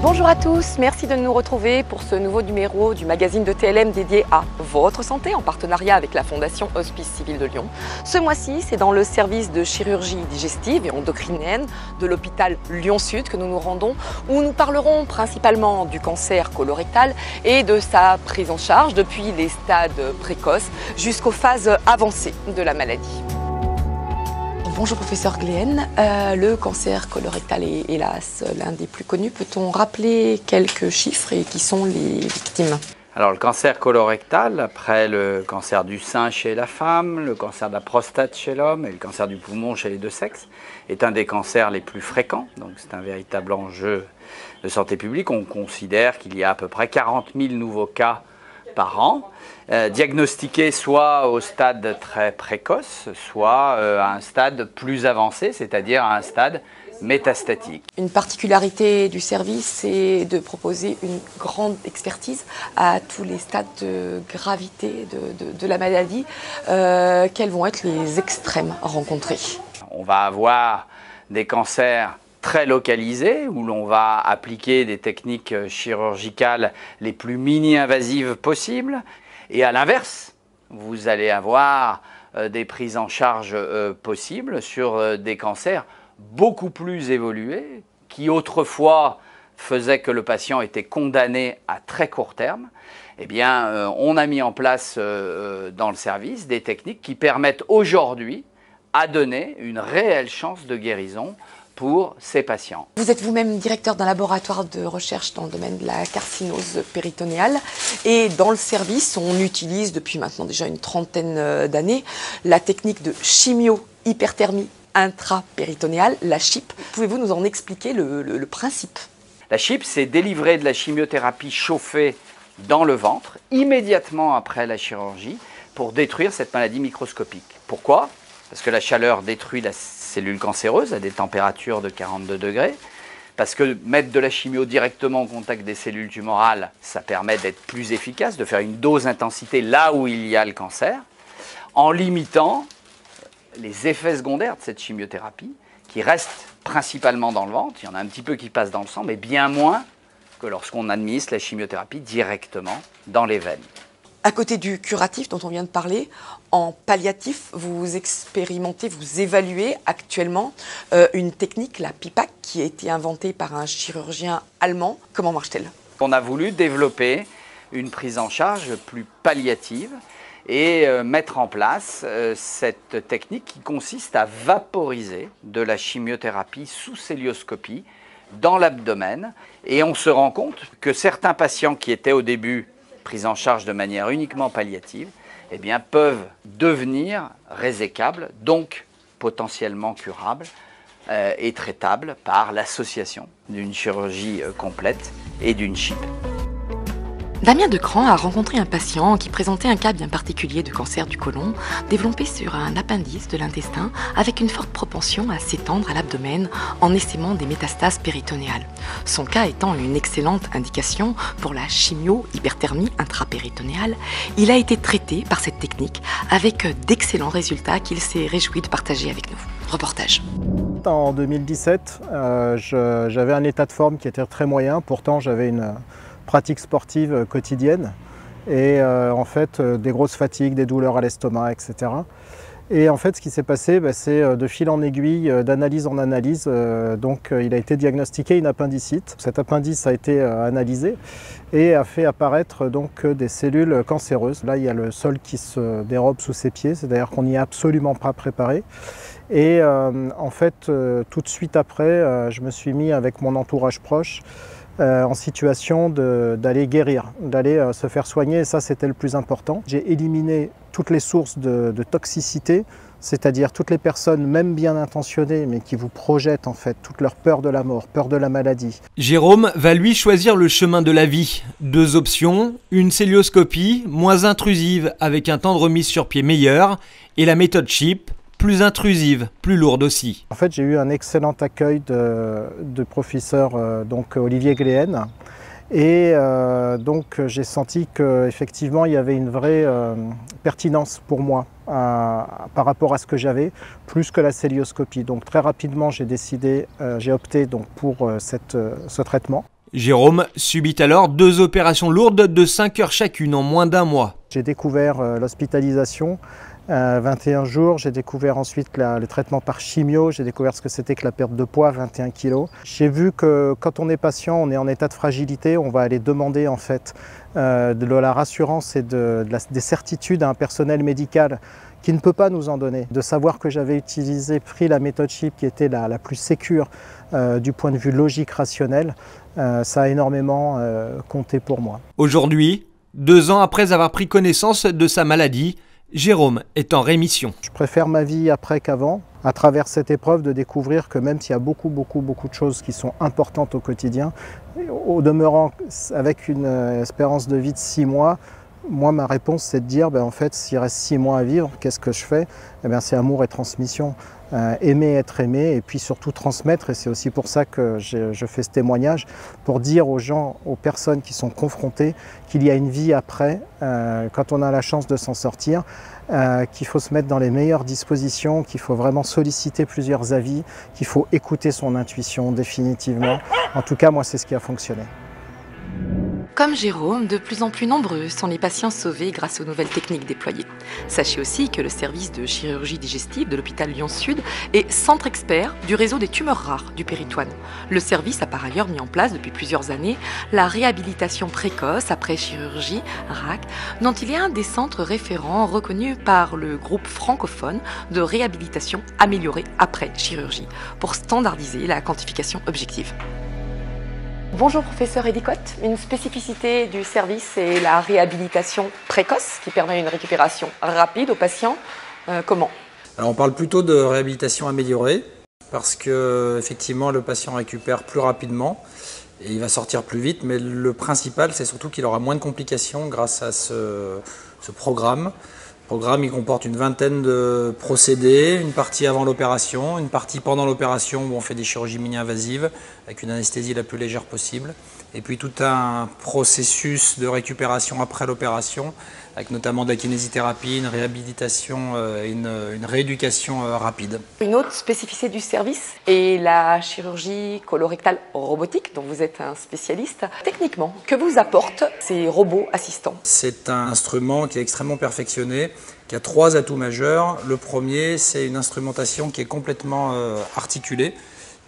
Bonjour à tous, merci de nous retrouver pour ce nouveau numéro du magazine de TLM dédié à votre santé en partenariat avec la Fondation Hospice Civil de Lyon. Ce mois-ci, c'est dans le service de chirurgie digestive et endocrinienne de l'hôpital Lyon-Sud que nous nous rendons, où nous parlerons principalement du cancer colorectal et de sa prise en charge depuis les stades précoces jusqu'aux phases avancées de la maladie. Bonjour professeur Gléenne, le cancer colorectal est hélas l'un des plus connus. Peut-on rappeler quelques chiffres et qui sont les victimes? Alors le cancer colorectal, après le cancer du sein chez la femme, le cancer de la prostate chez l'homme et le cancer du poumon chez les deux sexes, est un des cancers les plus fréquents. Donc c'est un véritable enjeu de santé publique. On considère qu'il y a à peu près 40 000 nouveaux cas par an, diagnostiqués soit au stade très précoce, soit à un stade plus avancé, c'est-à-dire à un stade métastatique. Une particularité du service, c'est de proposer une grande expertise à tous les stades de gravité de la maladie. Quels vont être les extrêmes rencontrés? On va avoir des cancers très localisés, où l'on va appliquer des techniques chirurgicales les plus mini-invasives possibles. Et à l'inverse, vous allez avoir des prises en charge possibles sur des cancers beaucoup plus évolués, qui autrefois faisaient que le patient était condamné à très court terme. Eh bien, on a mis en place dans le service des techniques qui permettent aujourd'hui à donner une réelle chance de guérison pour ces patients. Vous êtes vous-même directeur d'un laboratoire de recherche dans le domaine de la carcinose péritonéale et dans le service, on utilise depuis maintenant déjà une trentaine d'années la technique de chimio-hyperthermie intrapéritonéale, la CHIP. Pouvez-vous nous en expliquer le principe? La CHIP, c'est délivrer de la chimiothérapie chauffée dans le ventre immédiatement après la chirurgie pour détruire cette maladie microscopique. Pourquoi? Parce que la chaleur détruit la cellule cancéreuse à des températures de 42 degrés. Parce que mettre de la chimio directement au contact des cellules tumorales, ça permet d'être plus efficace, de faire une dose intensité là où il y a le cancer, en limitant les effets secondaires de cette chimiothérapie, qui restent principalement dans le ventre. Il y en a un petit peu qui passent dans le sang, mais bien moins que lorsqu'on administre la chimiothérapie directement dans les veines. À côté du curatif dont on vient de parler, en palliatif, vous expérimentez, vous évaluez actuellement une technique, la PIPAC, qui a été inventée par un chirurgien allemand. Comment marche-t-elle? On a voulu développer une prise en charge plus palliative et mettre en place cette technique qui consiste à vaporiser de la chimiothérapie sous célioscopie dans l'abdomen. Et on se rend compte que certains patients qui étaient au début pris en charge de manière uniquement palliative, eh bien, peuvent devenir résécables, donc potentiellement curables et traitables par l'association d'une chirurgie complète et d'une CHIP. Damien Decran a rencontré un patient qui présentait un cas bien particulier de cancer du côlon, développé sur un appendice de l'intestin avec une forte propension à s'étendre à l'abdomen en essaimant des métastases péritonéales. Son cas étant une excellente indication pour la chimio-hyperthermie intrapéritonéale, il a été traité par cette technique avec d'excellents résultats qu'il s'est réjoui de partager avec nous. Reportage. En 2017, j'avais un état de forme qui était très moyen, pourtant j'avais une pratique sportive quotidienne et en fait des grosses fatigues, des douleurs à l'estomac, etc. Et en fait ce qui s'est passé, c'est de fil en aiguille, d'analyse en analyse, donc il a été diagnostiqué une appendicite. Cet appendice a été analysé et a fait apparaître donc des cellules cancéreuses. Là il y a le sol qui se dérobe sous ses pieds, c'est-à-dire qu'on n'y est absolument pas préparé. Et en fait tout de suite après, je me suis mis avec mon entourage proche en situation d'aller guérir, d'aller se faire soigner, et ça c'était le plus important. J'ai éliminé toutes les sources de toxicité, c'est-à-dire toutes les personnes, même bien intentionnées, mais qui vous projettent en fait toute leur peur de la mort, peur de la maladie. Jérôme va lui choisir le chemin de la vie. Deux options, une célioscopie moins intrusive avec un temps de remise sur pied meilleur et la méthode CHIP, plus intrusive, plus lourde aussi. En fait, j'ai eu un excellent accueil de professeur donc Olivier Gléenne. Et donc j'ai senti qu'effectivement il y avait une vraie pertinence pour moi par rapport à ce que j'avais, plus que la célioscopie. Donc très rapidement j'ai opté donc, pour ce traitement. Jérôme subit alors 2 opérations lourdes de 5 heures chacune en moins d'1 mois. J'ai découvert l'hospitalisation, 21 jours, j'ai découvert ensuite le traitement par chimio, j'ai découvert ce que c'était que la perte de poids, 21 kg. J'ai vu que quand on est patient, on est en état de fragilité, on va aller demander en fait de la rassurance et des certitudes à un personnel médical qui ne peut pas nous en donner. De savoir que j'avais pris la méthode CHIP qui était la plus sécure du point de vue logique, rationnel, ça a énormément compté pour moi. Aujourd'hui, 2 ans après avoir pris connaissance de sa maladie, Jérôme est en rémission. Je préfère ma vie après qu'avant, à travers cette épreuve, de découvrir que même s'il y a beaucoup de choses qui sont importantes au quotidien, au demeurant avec une espérance de vie de 6 mois, moi ma réponse c'est de dire en fait s'il reste 6 mois à vivre, qu'est-ce que je fais? C'est amour et transmission. Aimer, être aimé et puis surtout transmettre, et c'est aussi pour ça que je fais ce témoignage, pour dire aux gens, aux personnes qui sont confrontées qu'il y a une vie après, quand on a la chance de s'en sortir, qu'il faut se mettre dans les meilleures dispositions, qu'il faut vraiment solliciter plusieurs avis, qu'il faut écouter son intuition définitivement. En tout cas, moi c'est ce qui a fonctionné. Comme Jérôme, de plus en plus nombreux sont les patients sauvés grâce aux nouvelles techniques déployées. Sachez aussi que le service de chirurgie digestive de l'hôpital Lyon-Sud est centre expert du réseau des tumeurs rares du péritoine. Le service a par ailleurs mis en place depuis plusieurs années la réhabilitation précoce après chirurgie, RAC, dont il est un des centres référents reconnus par le groupe francophone de réhabilitation améliorée après chirurgie, pour standardiser la quantification objective. Bonjour professeur Edicotte, une spécificité du service est la réhabilitation précoce qui permet une récupération rapide aux patients. Comment? Alors on parle plutôt de réhabilitation améliorée parce que effectivement le patient récupère plus rapidement et il va sortir plus vite, mais le principal c'est surtout qu'il aura moins de complications grâce à ce programme. Le programme il comporte une vingtaine de procédés, une partie avant l'opération, une partie pendant l'opération où on fait des chirurgies mini-invasives avec une anesthésie la plus légère possible, et puis tout un processus de récupération après l'opération avec notamment de la kinésithérapie, une réhabilitation et une rééducation rapide. Une autre spécificité du service est la chirurgie colorectale robotique dont vous êtes un spécialiste. Techniquement, que vous apportent ces robots assistants? C'est un instrument qui est extrêmement perfectionné, qui a 3 atouts majeurs. Le premier, c'est une instrumentation qui est complètement articulée,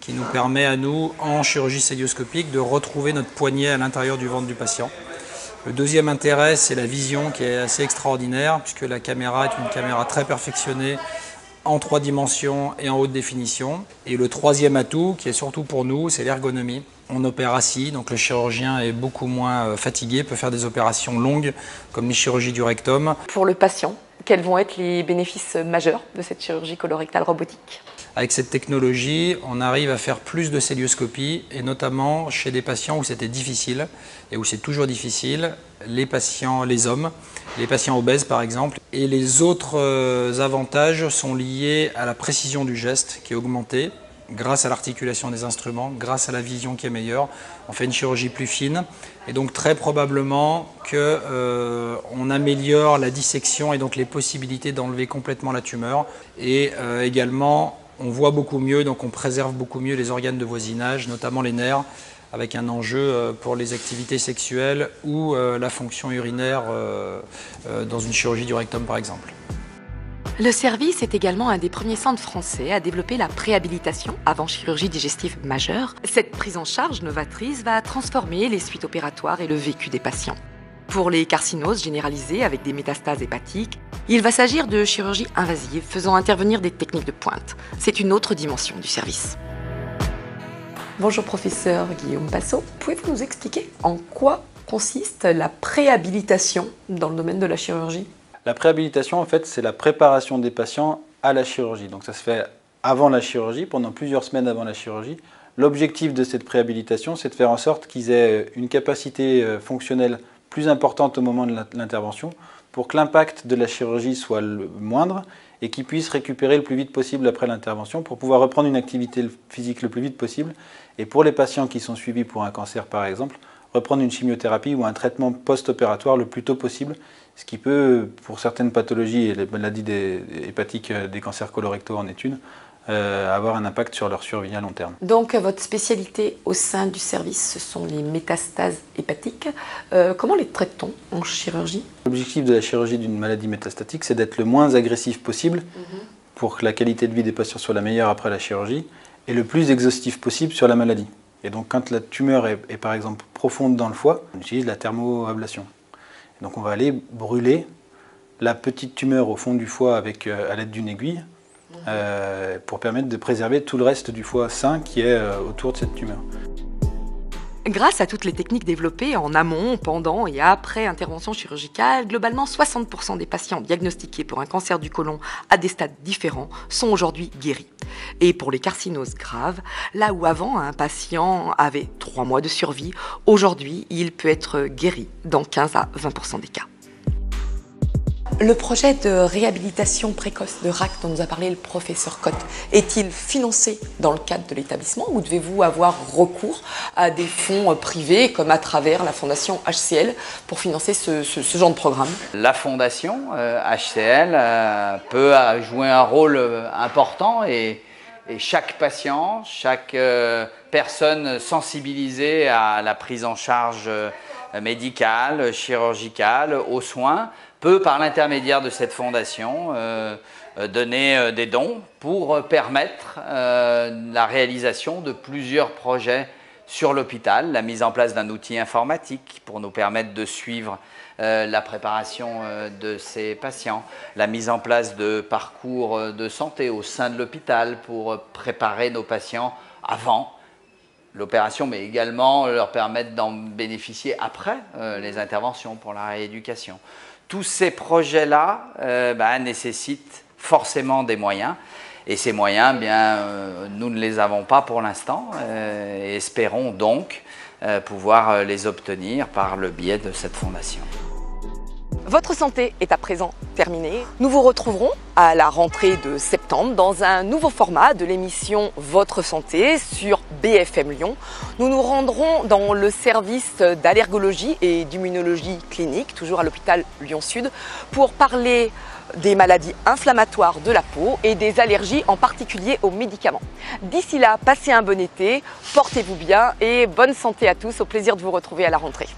qui nous permet à nous, en chirurgie cœlioscopique, de retrouver notre poignet à l'intérieur du ventre du patient. Le deuxième intérêt, c'est la vision qui est assez extraordinaire, puisque la caméra est une caméra très perfectionnée en 3 dimensions et en haute définition. Et le troisième atout, qui est surtout pour nous, c'est l'ergonomie. On opère assis, donc le chirurgien est beaucoup moins fatigué, peut faire des opérations longues, comme les chirurgies du rectum. Pour le patient, quels vont être les bénéfices majeurs de cette chirurgie colorectale robotique? Avec cette technologie, on arrive à faire plus de cœlioscopie, et notamment chez des patients où c'était difficile et où c'est toujours difficile, les patients, les hommes, les patients obèses par exemple. Et les autres avantages sont liés à la précision du geste qui est augmentée grâce à l'articulation des instruments, grâce à la vision qui est meilleure. On fait une chirurgie plus fine et donc très probablement qu'on améliore la dissection et donc les possibilités d'enlever complètement la tumeur, et également on voit beaucoup mieux, donc on préserve beaucoup mieux les organes de voisinage, notamment les nerfs, avec un enjeu pour les activités sexuelles ou la fonction urinaire dans une chirurgie du rectum par exemple. Le service est également un des premiers centres français à développer la préhabilitation avant chirurgie digestive majeure. Cette prise en charge novatrice va transformer les suites opératoires et le vécu des patients. Pour les carcinoses généralisées avec des métastases hépatiques, il va s'agir de chirurgie invasive faisant intervenir des techniques de pointe. C'est une autre dimension du service. Bonjour professeur Guillaume Passot, pouvez-vous nous expliquer en quoi consiste la préhabilitation dans le domaine de la chirurgie? La préhabilitation, en fait, c'est la préparation des patients à la chirurgie. Donc ça se fait avant la chirurgie, pendant plusieurs semaines avant la chirurgie. L'objectif de cette préhabilitation, c'est de faire en sorte qu'ils aient une capacité fonctionnelle plus importante au moment de l'intervention pour que l'impact de la chirurgie soit le moindre et qu'ils puissent récupérer le plus vite possible après l'intervention pour pouvoir reprendre une activité physique le plus vite possible. Et pour les patients qui sont suivis pour un cancer par exemple, reprendre une chimiothérapie ou un traitement post-opératoire le plus tôt possible, ce qui peut, pour certaines pathologies, et les maladies hépatiques des cancers colorectaux en est une, avoir un impact sur leur survie à long terme. Donc votre spécialité au sein du service, ce sont les métastases hépatiques. Comment les traite-t-on en chirurgie? L'objectif de la chirurgie d'une maladie métastatique, c'est d'être le moins agressif possible pour que la qualité de vie des patients soit la meilleure après la chirurgie et le plus exhaustif possible sur la maladie. Et donc quand la tumeur est par exemple profonde dans le foie, on utilise la thermoablation. Et donc on va aller brûler la petite tumeur au fond du foie avec, à l'aide d'une aiguille pour permettre de préserver tout le reste du foie sain qui est autour de cette tumeur. Grâce à toutes les techniques développées en amont, pendant et après intervention chirurgicale, globalement 60% des patients diagnostiqués pour un cancer du côlon à des stades différents sont aujourd'hui guéris. Et pour les carcinoses graves, là où avant un patient avait 3 mois de survie, aujourd'hui il peut être guéri dans 15 à 20% des cas. Le projet de réhabilitation précoce de RAC dont nous a parlé le professeur Cotte est-il financé dans le cadre de l'établissement ou devez-vous avoir recours à des fonds privés comme à travers la fondation HCL pour financer ce genre de programme? La fondation HCL peut jouer un rôle important et chaque patient, chaque personne sensibilisée à la prise en charge médicale, chirurgicale, aux soins, peut, par l'intermédiaire de cette fondation, donner des dons pour permettre la réalisation de plusieurs projets sur l'hôpital, la mise en place d'un outil informatique pour nous permettre de suivre la préparation de ces patients, la mise en place de parcours de santé au sein de l'hôpital pour préparer nos patients avant l'opération, mais également leur permettre d'en bénéficier après les interventions pour la rééducation. Tous ces projets-là nécessitent forcément des moyens. Et ces moyens, nous ne les avons pas pour l'instant et espérons donc pouvoir les obtenir par le biais de cette fondation. Votre santé est à présent terminée. Nous vous retrouverons à la rentrée de septembre dans un nouveau format de l'émission Votre santé sur BFM Lyon. Nous nous rendrons dans le service d'allergologie et d'immunologie clinique, toujours à l'hôpital Lyon-Sud, pour parler des maladies inflammatoires de la peau et des allergies en particulier aux médicaments. D'ici là, passez un bon été, portez-vous bien et bonne santé à tous, au plaisir de vous retrouver à la rentrée.